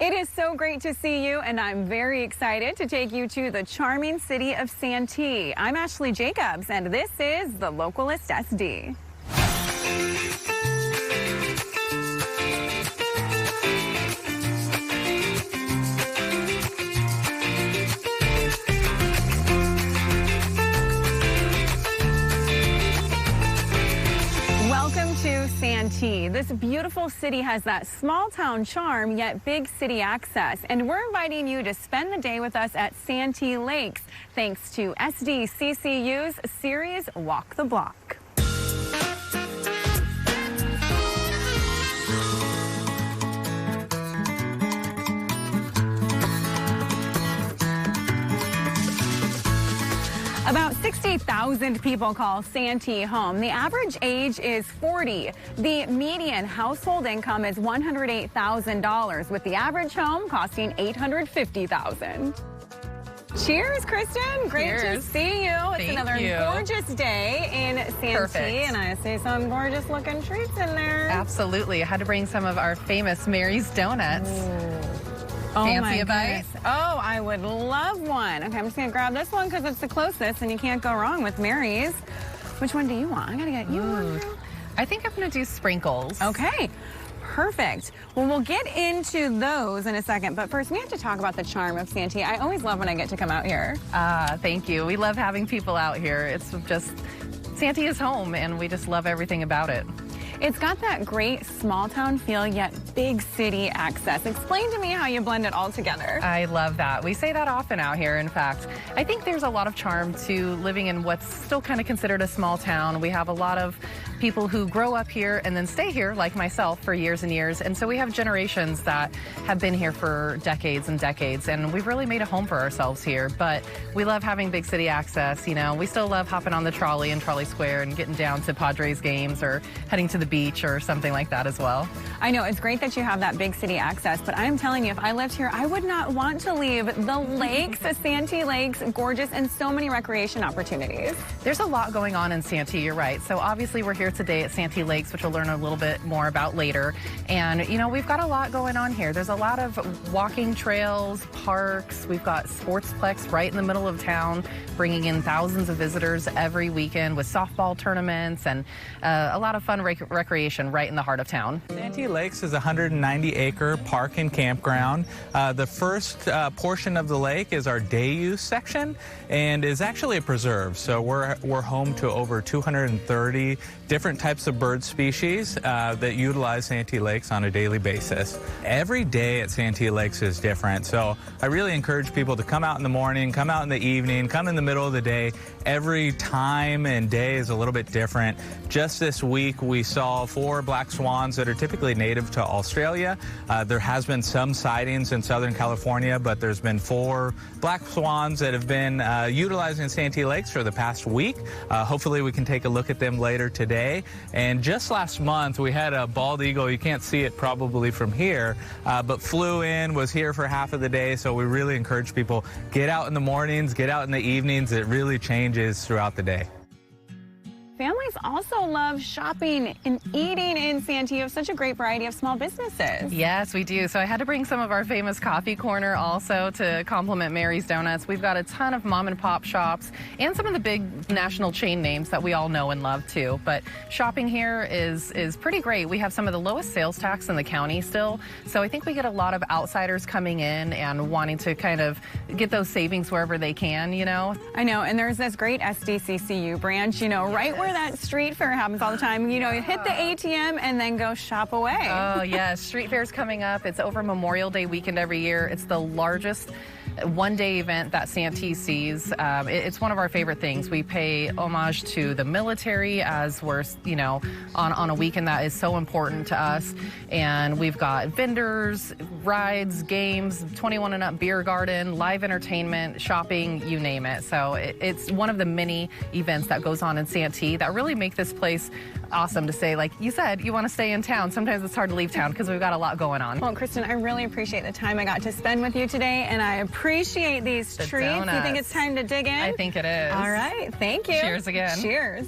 It is so great to see you, and I'm very excited to take you to the charming city of Santee. I'm Ashley Jacobs, and this is The Localist SD. Welcome to Santee. This beautiful city has that small town charm, yet big city access. And we're inviting you to spend the day with us at Santee Lakes, thanks to SDCCU's series Walk the Block. About 60,000 people call Santee home. The average age is 40. The median household income is $108,000, with the average home costing $850,000. Cheers, Kristen. Great to see you. It's another gorgeous day in Santee. Perfect. And I see some gorgeous looking treats in there. Absolutely. I had to bring some of our famous Mary's Donuts. Oh, fancy a bite? Oh, I would love one. Okay, I'm just going to grab this one because it's the closest, and you can't go wrong with Mary's. Which one do you want? I got to get you one. I think I'm going to do sprinkles. Okay, perfect. Well, we'll get into those in a second, but first we have to talk about the charm of Santee. I always love when I get to come out here. Thank you. We love having people out here. It's just, Santee is home, and we just love everything about it. It's got that great small town feel, yet big city access. Explain to me how you blend it all together. I love that. We say that often out here. In fact, I think there's a lot of charm to living in what's still kind of considered a small town. We have a lot of people who grow up here and then stay here, like myself, for years and years. And so we have generations that have been here for decades and decades, and we've really made a home for ourselves here. But we love having big city access. You know, we still love hopping on the trolley in Trolley Square and getting down to Padres games or heading to the beach or something like that as well. I know, it's great that you have that big city access, but I'm telling you, if I lived here, I would not want to leave the lakes, the Santee Lakes, gorgeous, and so many recreation opportunities. There's a lot going on in Santee, you're right. So obviously we're here today at Santee Lakes, which we'll learn a little bit more about later. And, you know, we've got a lot going on here. There's a lot of walking trails, parks. We've got Sportsplex right in the middle of town, bringing in thousands of visitors every weekend with softball tournaments and a lot of fun recreation right in the heart of town. Santee Lakes is a 190-acre park and campground. The first portion of the lake is our day use section and is actually a preserve. So we're home to over 230 different types of bird species that utilize Santee Lakes on a daily basis. Every day at Santee Lakes is different. So I really encourage people to come out in the morning, come out in the evening, come in the middle of the day. Every time and day is a little bit different. Just this week, we saw 4 black swans that are typically native to Australia. There has been some sightings in Southern California, but there's been 4 black swans that have been utilizing Santee Lakes for the past week. Hopefully we can take a look at them later today. And just last month, we had a bald eagle. You can't see it probably from here, but flew in, was here for half of the day. So we really encourage people, get out in the mornings, get out in the evenings. It really changes throughout the day. Families also love shopping and eating in Santee. You have such a great variety of small businesses. Yes, we do. So I had to bring some of our famous coffee corner also to complement Mary's Donuts. We've got a ton of mom and pop shops and some of the big national chain names that we all know and love too. But shopping here is pretty great. We have some of the lowest sales tax in the county still. So I think we get a lot of outsiders coming in and wanting to kind of get those savings wherever they can, you know. I know, and there's this great SDCCU branch, you know, right where that street fair happens all the time. You know, you hit the ATM and then go shop away. Oh, yes. Street fair's coming up. It's over Memorial Day weekend every year. It's the largest one-day event that Santee sees. It's one of our favorite things. We pay homage to the military as we're, you know, on a weekend that is so important to us. And we've got vendors, rides, games, 21 and up beer garden, live entertainment, shopping, you name it. So it's one of the many events that goes on in Santee that really make this place awesome to say. Like you said, you want to stay in town. Sometimes it's hard to leave town because we've got a lot going on. Well, Kristen, I really appreciate the time I got to spend with you today, and I appreciate these treats. Donuts. You think it's time to dig in? I think it is. All right. Thank you. Cheers again. Cheers.